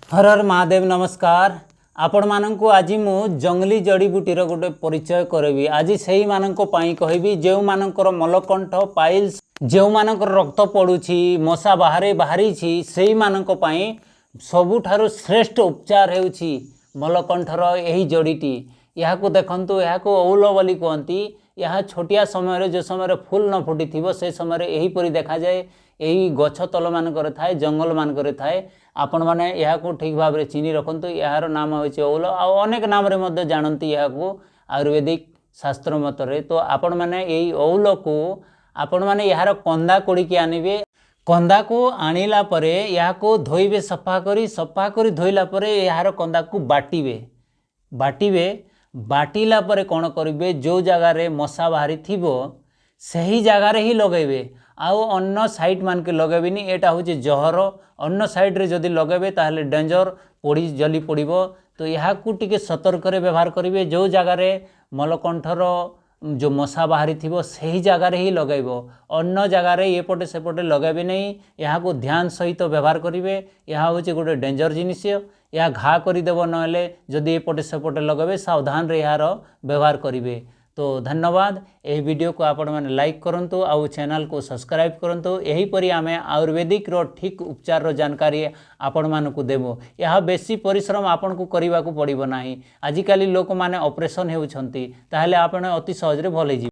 हर हर महादेव नमस्कार। आपण मानक आज मु जंगली जड़ीबूटीर गोटे परिचय करेबी। आज से मानक कहबी जो मानकर मलकंठ पाइल्स जो मानकर रक्त पड़ुछि मशा बाहरे बाहरी से मानक सबुठारु श्रेष्ठ उपचार हेउछि मलकंठर यही जड़ीटी। यहाँ देखंतु यहाँ औल बोली कहती। यहाँ छोटिया समय जो समय फूल न फुटी थी से समय यहीपरि देखा जाए। यही गछ तल मानक थाए जंगल मानक थाए। आपण मैंने यहाँ ठीक भाव में चिन्ह रखु। यार नाम हूँ औल अनेक नाम जानती यहाँ आयुर्वेदिक शास्त्र मतरे। तो आपण मैंने यही औल को आपण मैंने यार कंदा कोड़िकी आनिबे। कंदा को आनिला परे यहाँ को धोइबे सफा करी धोइला परे यार कंदा को बाटिबे बाटिला परे कौन करेंगे जो जगार मशा बाहरी थीबो सही जगार ही लगेबे। आउ अन्न साइड मान के लगेबिनी। एटा हूँ जहर अन्न साइड रे जदि लगेबे ताहले डेंजर पड़ी जली पड़ो। तो यहाँ को टिके सतर्क व्यवहार करेंगे। जो जगार मलकंठर जो मशा बाहरी थी सही जगार ही लगेबो। अन्न जगार एपटे सेपटे लगेबे नहीं। यहाँ को ध्यान सहित व्यवहार करेंगे। यहाँ हूँ गोटे डेंजर जिनिस। या घा करदेव ना जदि एपटे सेपटे लगेबे सावधान रे यार व्यवहार करेंगे। तो धन्यवाद। यही वीडियो को आपण मैंने लाइक करंतु आउ चैनल को सब्सक्राइब करंतु। यही परी आमे आयुर्वेदिक रो ठीक उपचार रो जानकारी आपण मानकु देबो। यह बेसी परिश्रम आपण को करबा को पड़िबो नाही। आजिकाली लोक माने ऑपरेशन हेउछंती ताहले आपण अति सहज रे भले